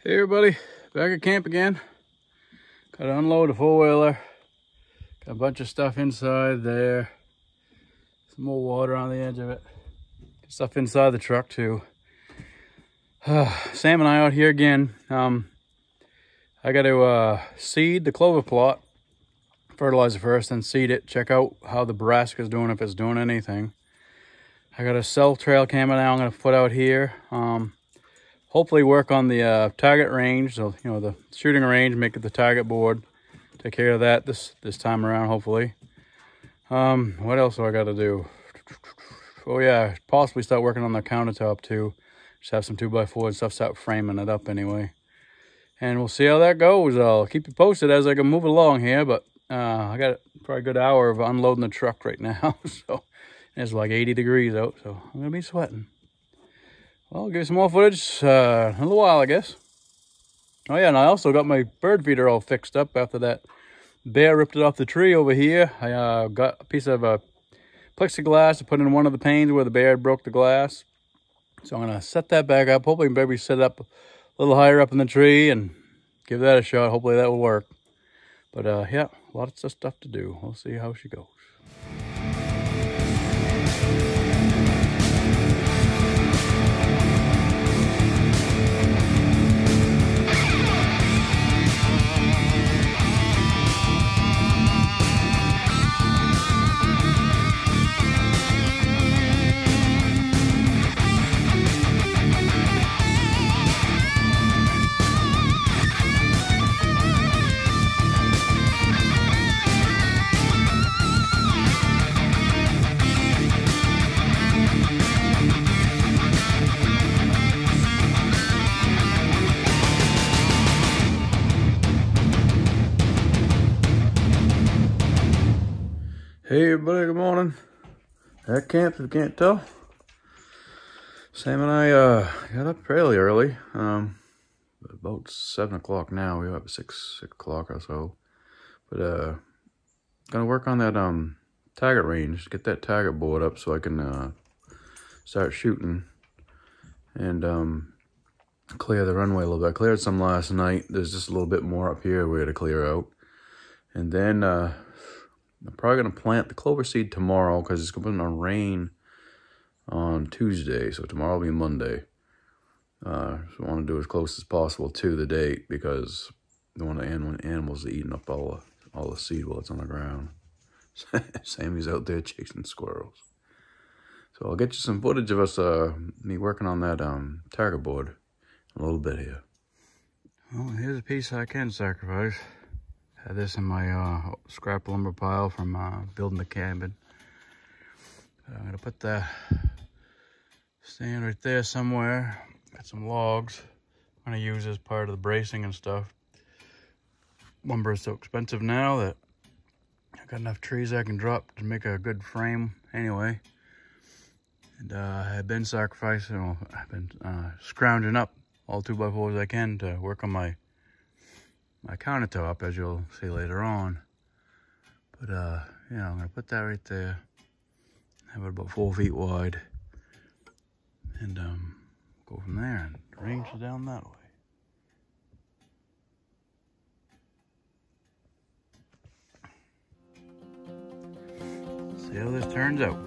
Hey everybody, back at camp again. Got to unload the four-wheeler. Got a bunch of stuff inside there. Some more water on the edge of it. Stuff inside the truck too. Sam and I out here again. I got to seed the clover plot. Fertilize it first, then seed it. Check out how the brassica's doing, if it's doing anything. I got a cell trail camera now I'm going to put out here. Hopefully work on the target range, so you know, the shooting range, make it the target board. Take care of that this time around, hopefully. What else do I got to do? Oh yeah, possibly start working on the countertop too. Just have some 2x4 and stuff, start framing it up anyway. And we'll see how that goes. I'll keep you posted as I can move along here, but I got probably a good hour of unloading the truck right now. So it's like 80 degrees out, so I'm gonna be sweating. Well, I'll give you some more footage in a little while, I guess. Oh yeah, and I also got my bird feeder all fixed up after that bear ripped it off the tree over here. I got a piece of plexiglass to put in one of the panes where the bear broke the glass. So I'm gonna set that back up. Hopefully maybe set it up a little higher up in the tree and give that a shot. Hopefully that will work. But yeah, lots of stuff to do. We'll see how she goes. Hey everybody, good morning. At camp, if you can't tell. Sam and I got up fairly early. About 7 o'clock now. We were up at 6 o'clock or so. But gonna work on that target range, get that target board up so I can start shooting and clear the runway a little bit. I cleared some last night. There's just a little bit more up here we had to clear out. And then I'm probably going to plant the clover seed tomorrow because it's going to rain on Tuesday. So tomorrow will be Monday. So I want to do as close as possible to the date because I don't want the animals eating up all the seed while it's on the ground. Sammy's out there chasing squirrels. So I'll get you some footage of us, me working on that target board in a little bit here. Well, here's a piece I can sacrifice. Had this in my scrap lumber pile from building the cabin. I'm gonna put the stand right there somewhere. Got some logs I'm gonna use as part of the bracing and stuff. Lumber is so expensive now that I got enough trees I can drop to make a good frame anyway. And I've been sacrificing, I've been scrounging up all 2x4s I can to work on my countertop, as you'll see later on. But you know, I'm gonna put that right there, have it about 4 feet wide, and go from there and range it down that way. See how this turns out.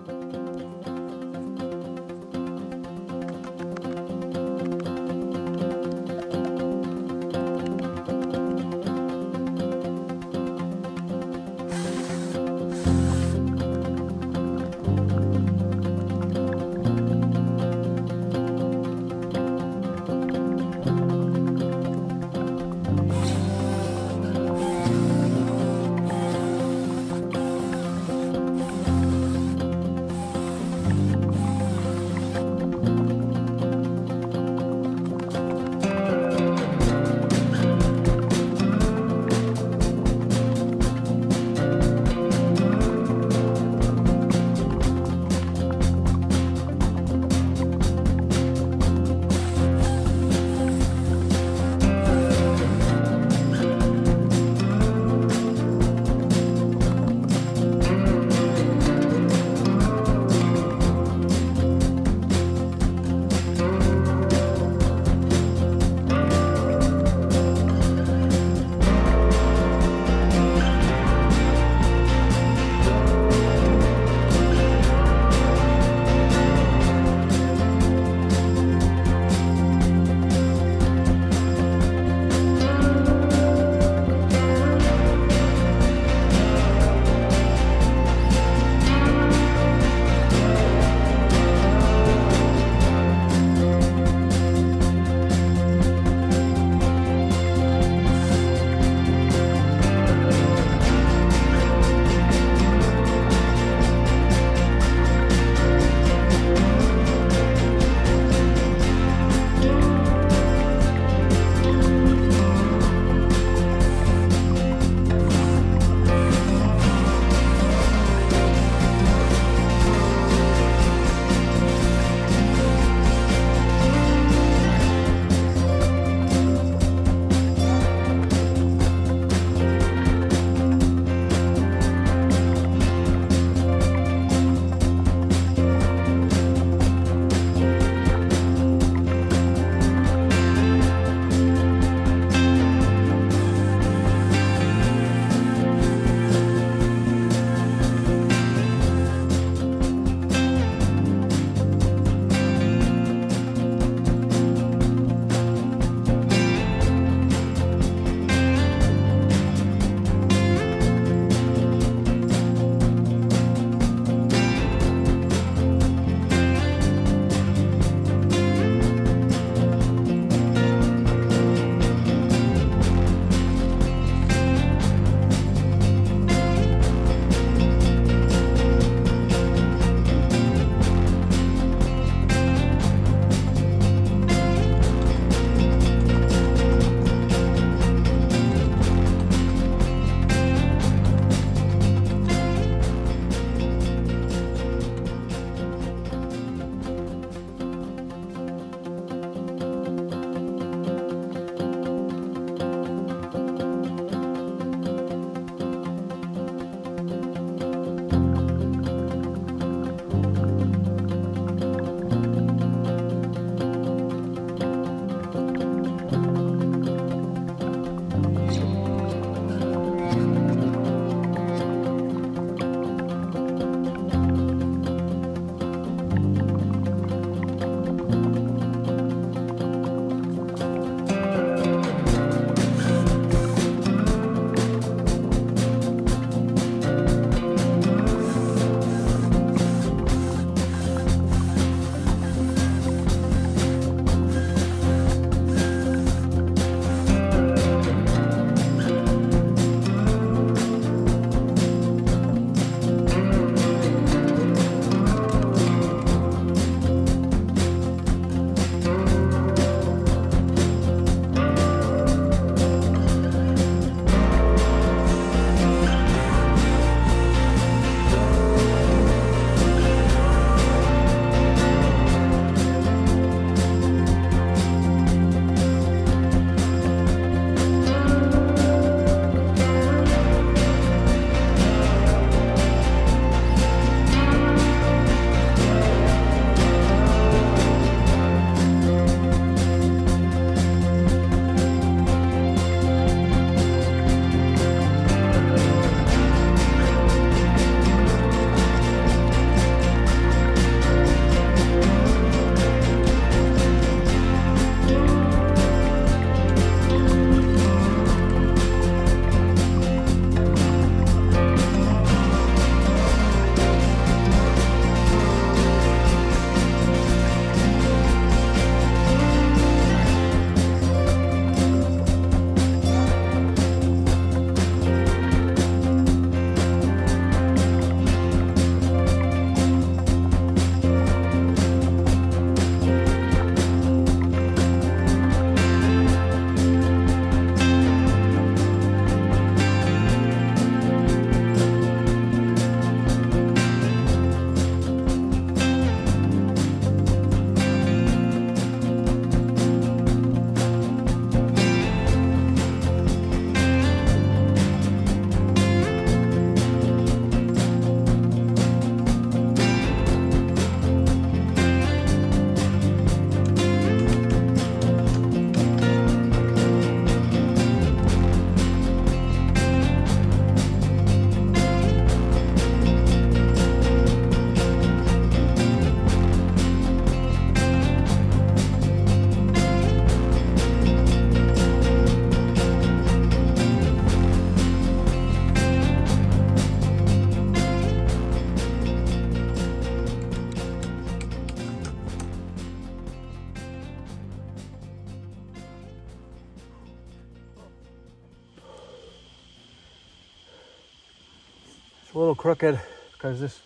It's a little crooked because this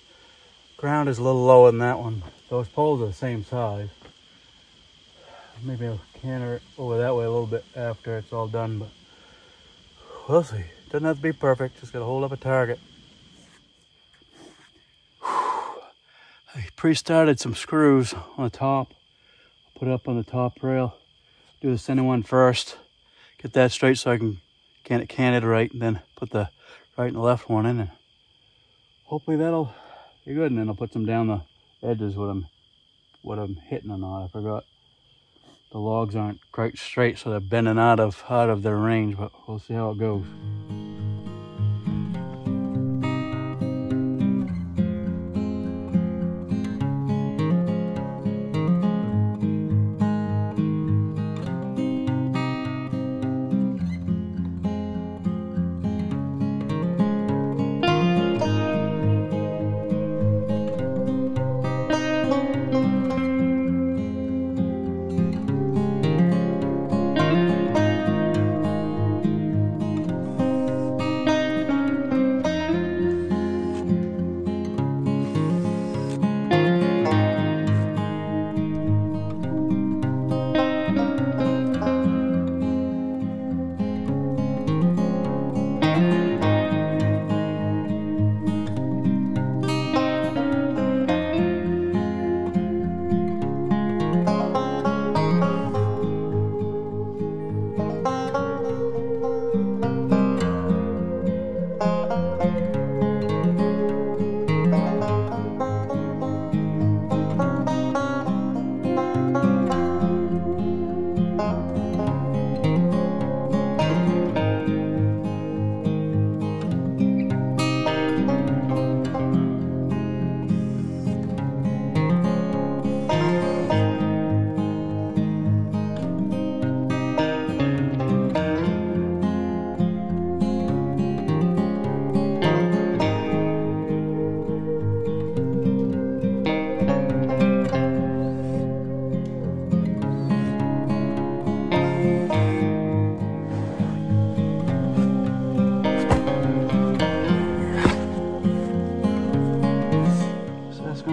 ground is a little lower than that one. Those poles are the same size. Maybe I'll canter it over that way a little bit after it's all done, but we'll see. Doesn't have to be perfect, just gotta hold up a target. I pre-started some screws on the top, put it up on the top rail, do the center one first, get that straight so I can can it right, and then put the right and the left one in, and hopefully that'll be good. And then I'll put some down the edges what I'm hitting or not. I forgot the logs aren't quite straight, so they're bending out of their range, but we'll see how it goes.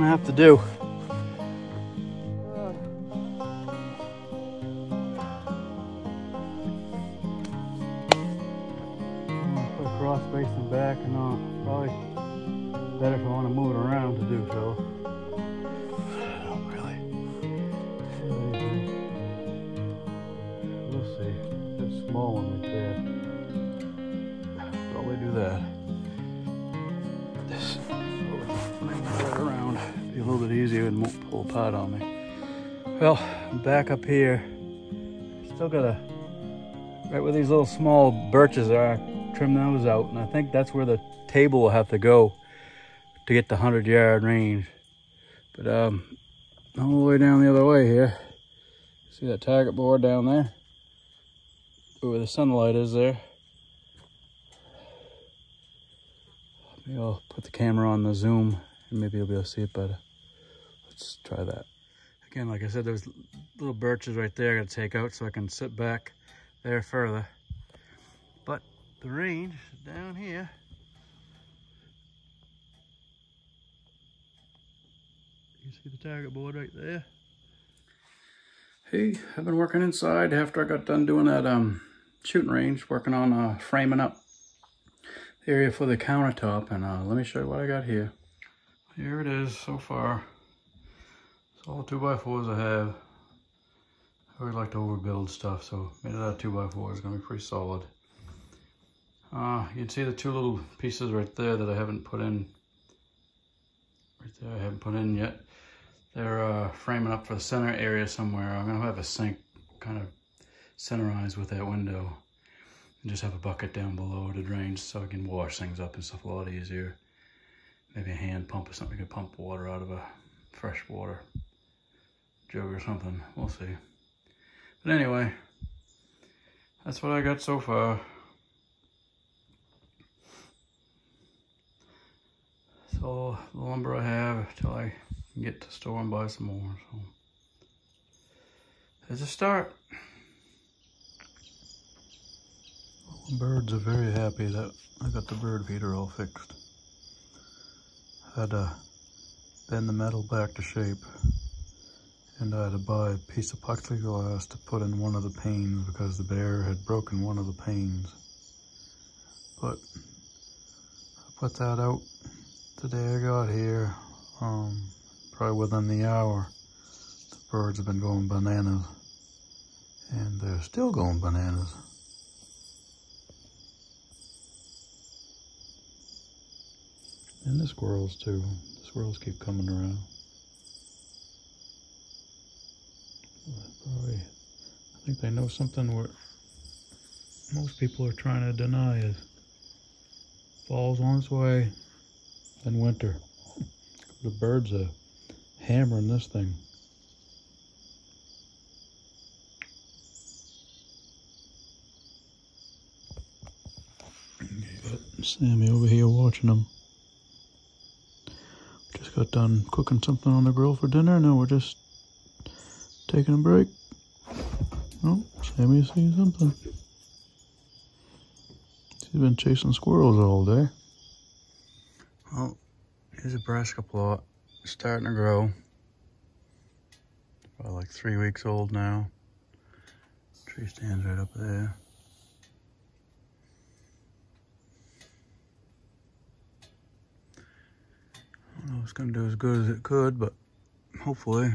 Have to do. Put a cross spacing back, and probably better if I want to move it around to do so. I don't really. We'll see. That small one right there. Probably do that. This around. Be a little bit easier and won't pull apart on me. Well, I'm back up here. Still gotta, right where these little small birches are, trim those out, and I think that's where the table will have to go to get the 100-yard range. But all the way down the other way here, see that target board down there? Where the sunlight is there. Maybe I'll put the camera on the zoom and maybe you'll be able to see it better. Let's try that. Again, like I said, there's little birches right there I gotta take out so I can sit back there further. But the range is down here. You see the target board right there? Hey, I've been working inside after I got done doing that shooting range, working on framing up the area for the countertop, and let me show you what I got here. Here it is so far. It's all 2x4s I have. I always like to overbuild stuff, so made it out of 2x4 is gonna be pretty solid. You can see the two little pieces right there that I haven't put in. Right there, I haven't put in yet. They're framing up for the center area somewhere. I'm gonna have a sink kind of centerized with that window, and just have a bucket down below to drain so I can wash things up and stuff a lot easier. Maybe a hand pump or something, you could pump water out of a fresh water jug or something, we'll see. But anyway, that's what I got so far. That's all the lumber I have until I can get to store and buy some more. So as a start. Birds are very happy that I got the bird feeder all fixed. had to bend the metal back to shape, and I had to buy a piece of plexiglass to put in one of the panes because the bear had broken one of the panes. But I put that out the day I got here, probably within the hour. The birds have been going bananas, and they're still going bananas. And the squirrels too. The squirrels keep coming around. Probably, I think they know something where most people are trying to deny is fall's on its way, then winter. The birds are hammering this thing. You got Sammy over here watching them. Just got done cooking something on the grill for dinner. Now we're just taking a break. Oh, Sammy's seeing something. He's been chasing squirrels all day. Well, here's a brassica plot. Starting to grow. About like 3 weeks old now. Tree stands right up there. I don't know if it's gonna do as good as it could, but hopefully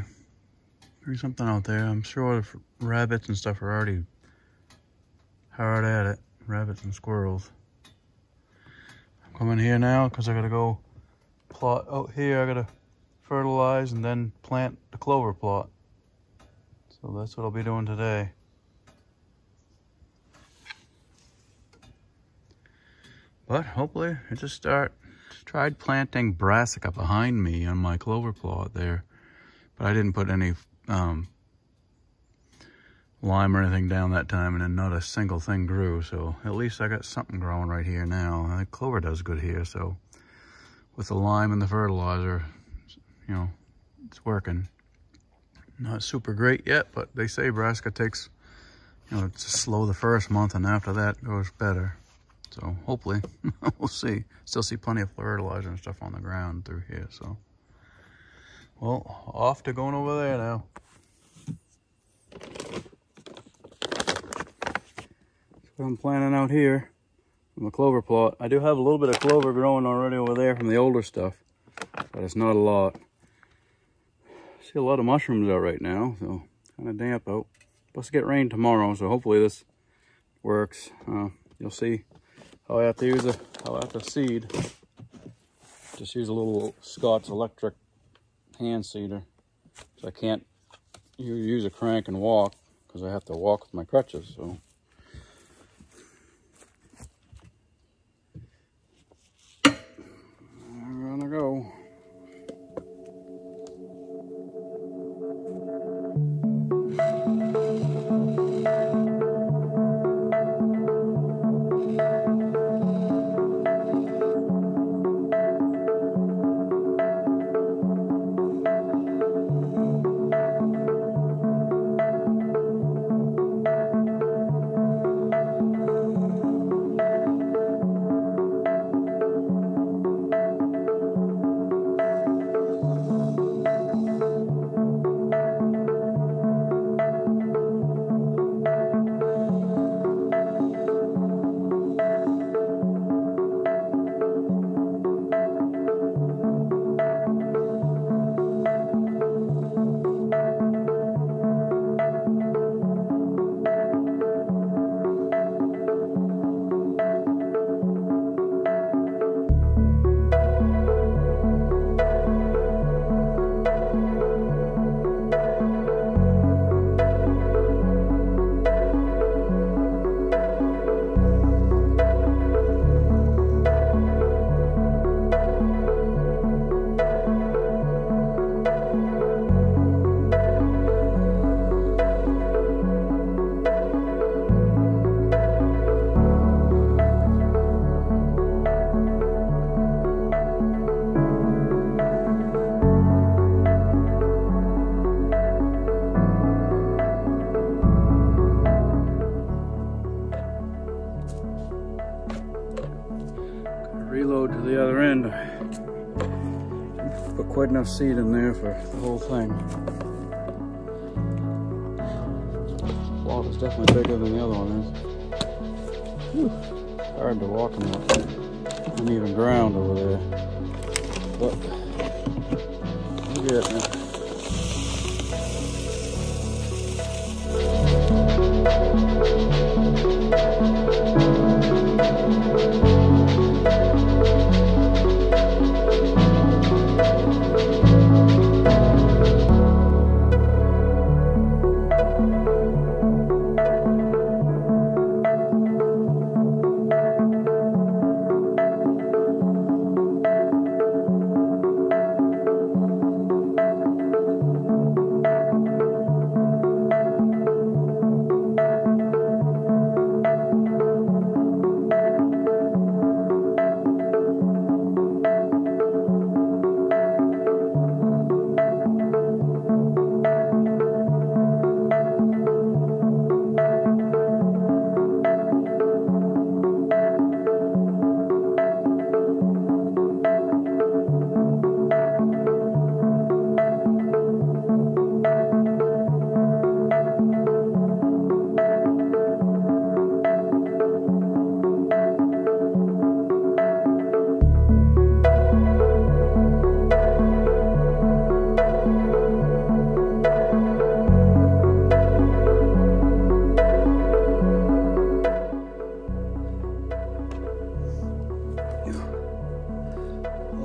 there's something out there. I'm sure the rabbits and stuff are already hard at it. Rabbits and squirrels. I'm coming here now because I gotta go plot out here. I gotta fertilize and then plant the clover plot. So that's what I'll be doing today. But hopefully it just tried planting brassica behind me on my clover plot there. But I didn't put any lime or anything down that time, and then not a single thing grew. So at least I got something growing right here now. I think clover does good here, so with the lime and the fertilizer, you know, it's working. Not super great yet, but they say brassica takes, you know, it's slow the first month, and after that goes better. So hopefully, we'll see. Still see plenty of fertilizer and stuff on the ground through here, so. Well, off to going over there now. That's what I'm planning out here on the clover plot. I do have a little bit of clover growing already over there from the older stuff, but it's not a lot. I see a lot of mushrooms out right now, so kind of damp out. Supposed to get rain tomorrow, so hopefully this works. You'll see how I have to use seed. Just use a little Scott's electric hand seeder. So I can't use a crank and walk because I have to walk with my crutches. So I'm gonna go. Reload to the other end. quite enough seed in there for the whole thing. The plot is definitely bigger than the other one is. Whew. Hard to walk on that uneven ground over there. But we'll get it.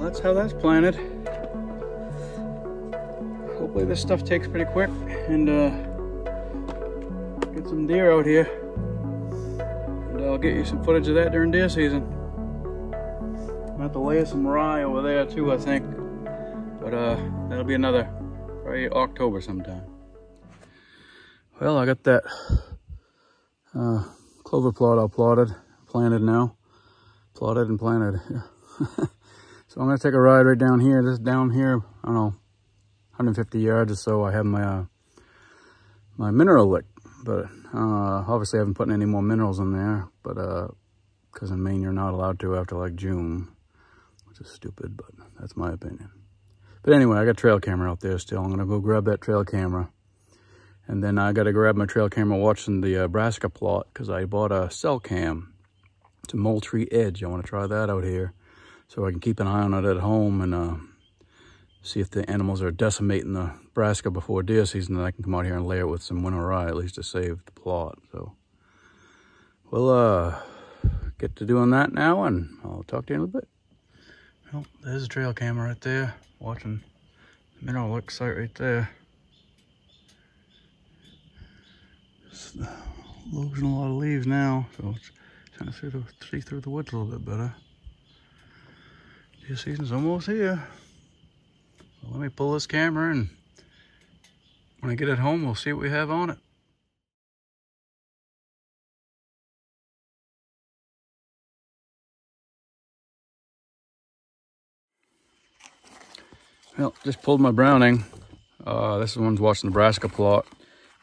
That's how that's planted. Hopefully this stuff takes pretty quick and get some deer out here. And I'll get you some footage of that during deer season. I'll have to lay some rye over there too, I think. But that'll be another, probably October sometime. Well, I got that clover plot all planted now. Plotted and planted. So I'm gonna take a ride right down here, just down here, I don't know, 150 yards or so. I have my my mineral lick, but obviously I haven't put any more minerals in there, but because in Maine you're not allowed to after like June, which is stupid, but that's my opinion. But anyway, I got trail camera out there still. I'm gonna go grab that trail camera, and then I gotta grab my trail camera watching the brassica plot, because I bought a cell cam. It's a Moultrie Edge. I want to try that out here, so I can keep an eye on it at home and see if the animals are decimating the brassica before deer season. Then I can come out here and layer it with some winter rye, at least to save the plot. So we'll get to doing that now, and I'll talk to you in a little bit. Well, there's a trail camera right there, watching the mineral lick site right there. It's losing a lot of leaves now, so it's trying to see through the woods a little bit better. Deer season's almost here. So let me pull this camera, and when I get it home, we'll see what we have on it. Well, just pulled my Browning. This one's watching the brassica plot,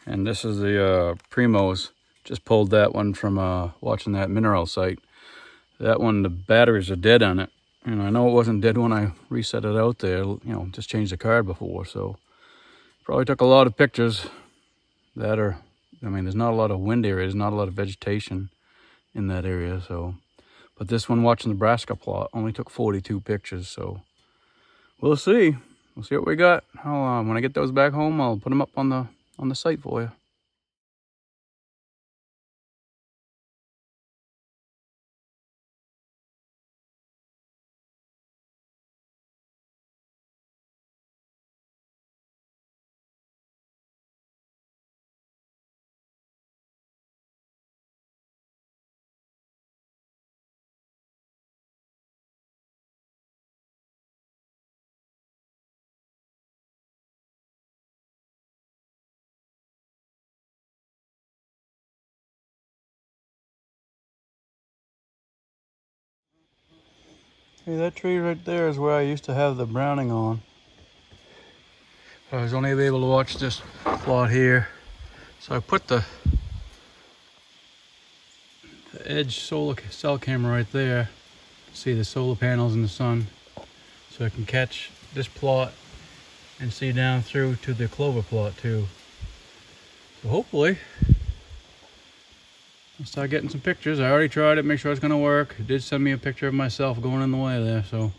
and this is the Primos. Just pulled that one from watching that mineral site. That one, the batteries are dead on it. And I know it wasn't dead when I reset it out there, you know, just changed the card before. So probably took a lot of pictures that are, I mean, there's not a lot of wind area, there's not a lot of vegetation in that area. So, but this one watching the brassica plot only took 42 pictures. So we'll see. We'll see what we got. I'll, when I get those back home, I'll put them up on the site for you. Hey, that tree right there is where I used to have the Browning on. I was only able to watch this plot here. So I put the Edge solar cell camera right there. See the solar panels in the sun. So I can catch this plot and see down through to the clover plot too. So hopefully I'll start getting some pictures. I already tried it, make sure it's gonna work. It did send me a picture of myself going in the way there, so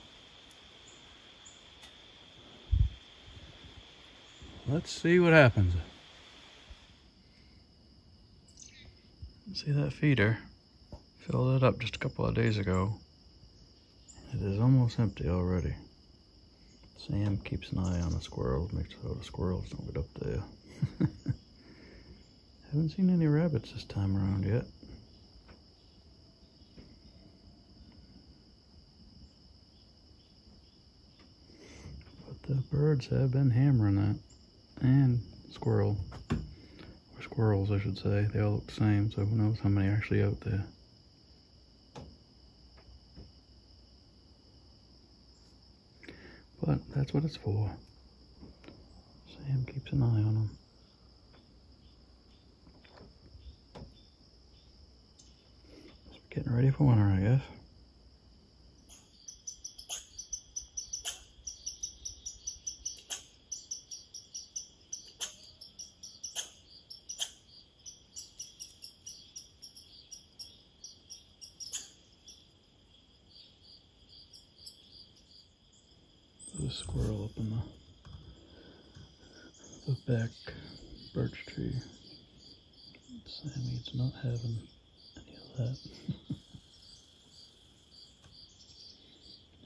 let's see what happens. See that feeder? Filled it up just a couple of days ago. It is almost empty already. Sam keeps an eye on the squirrels, makes sure the squirrels don't get up there. Haven't seen any rabbits this time around yet. But the birds have been hammering that. And squirrels, I should say. They all look the same, so who knows how many are actually out there. But that's what it's for. Sam keeps an eye on them. Just getting ready for winter, I guess. There's a squirrel up in the back birch tree. Sammy's not having any of that.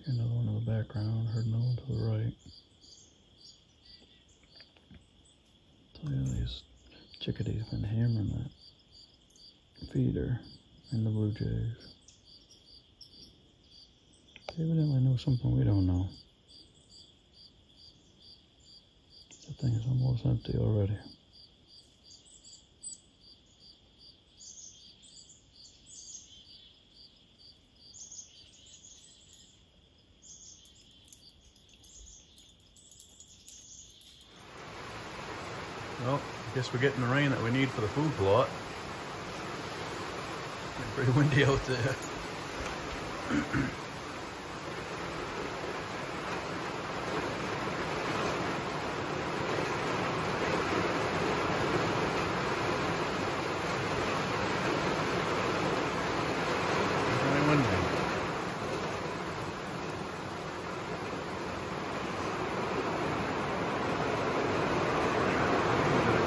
Here's another one in the background, heard another one to the right. So yeah, these chickadees been hammering that feeder and the blue jays. They evidently know something we don't know. That thing is almost empty already. Well, I guess we're getting the rain that we need for the food plot. It's pretty windy out there.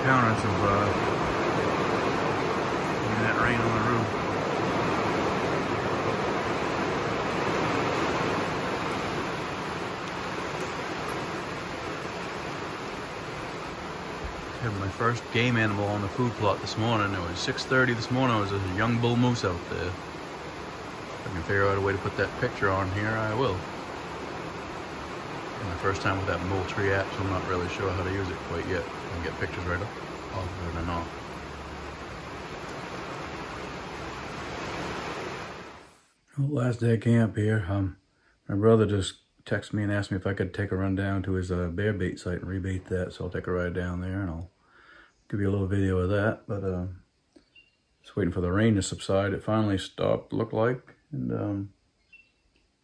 Counter some that rain on the roof. Had my first game animal on the food plot this morning. It was 6:30 this morning. There was a young bull moose out there. If I can figure out a way to put that picture on here, I will. My first time with that Moultrie app, so I'm not really sure how to use it quite yet. I can get pictures right up of it or not. Well, last day of camp here. My brother just texted me and asked me if I could take a run down to his bear bait site and rebait that. So I'll take a ride down there and I'll give you a little video of that. But just waiting for the rain to subside. It finally stopped, looked like, and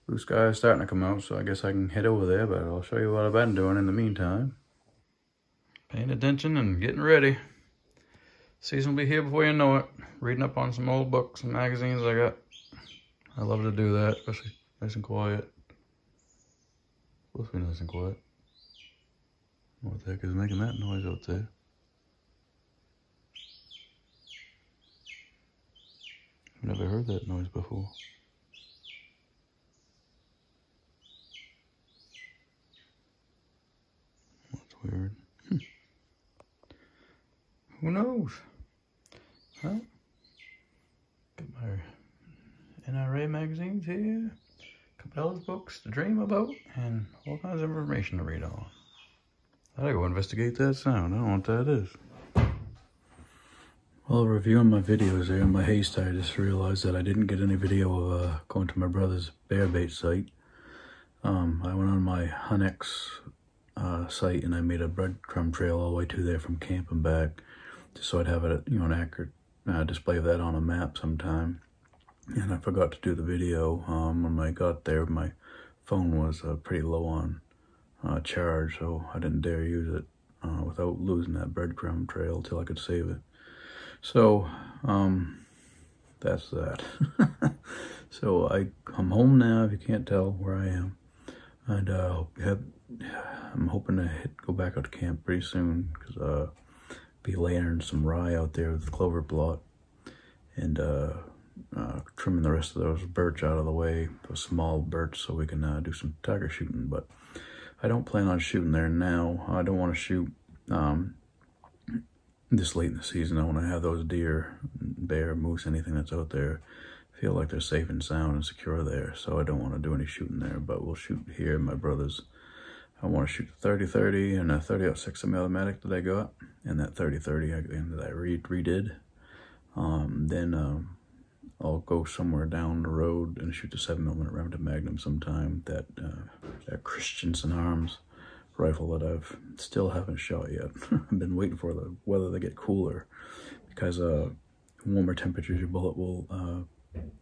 blue sky is starting to come out, so I guess I can head over there, but I'll show you what I've been doing in the meantime. Paying attention and getting ready. Season will be here before you know it. Reading up on some old books and magazines I got. I love to do that, especially nice and quiet. Supposed to be nice and quiet. What the heck is making that noise out there? I've never heard that noise before. Weird. Who knows? Huh? Got my NRA magazines here, Cabela's books to dream about, and all kinds of information to read on. I gotta go investigate that sound. I don't know what that is. While reviewing my videos there in my haste, I just realized that I didn't get any video of going to my brother's bear bait site. I went on my Hunex site and I made a breadcrumb trail all the way to there from camp and back, just so I'd have a an accurate display of that on a map sometime. And I forgot to do the video. When I got there, my phone was pretty low on charge, so I didn't dare use it without losing that breadcrumb trail till I could save it. So that's that. So I'm home now, if you can't tell where I am, and I'm hoping to go back out to camp pretty soon, because be layering some rye out there with the clover plot, and trimming the rest of those birch out of the way, those small birch, so we can do some tiger shooting. But I don't plan on shooting there now. I don't want to shoot this late in the season. I want to have those deer, bear, moose, anything that's out there, feel like they're safe and sound and secure there. So I don't want to do any shooting there, but we'll shoot here. My brother's, I want to shoot the 30-30 and a 30-06 semi-automatic that I got, and that 30-30 that I redid. Then I'll go somewhere down the road and shoot the 7mm Remington Magnum sometime. That Christensen Arms rifle that I've still haven't shot yet. I've been waiting for the weather to get cooler, because warmer temperatures, your bullet will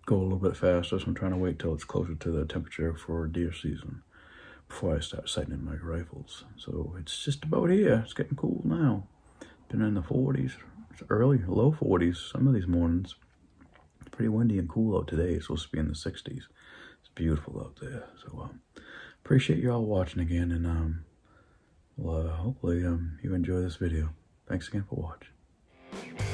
go a little bit faster. So I'm trying to wait till it's closer to the temperature for deer season before I start sighting in my rifles. So it's just about here. It's getting cool now. Been in the 40s, it's early, low 40s some of these mornings. It's pretty windy and cool out today. It's supposed to be in the 60s. It's beautiful out there. So appreciate you all watching again, and hopefully you enjoy this video. Thanks again for watching.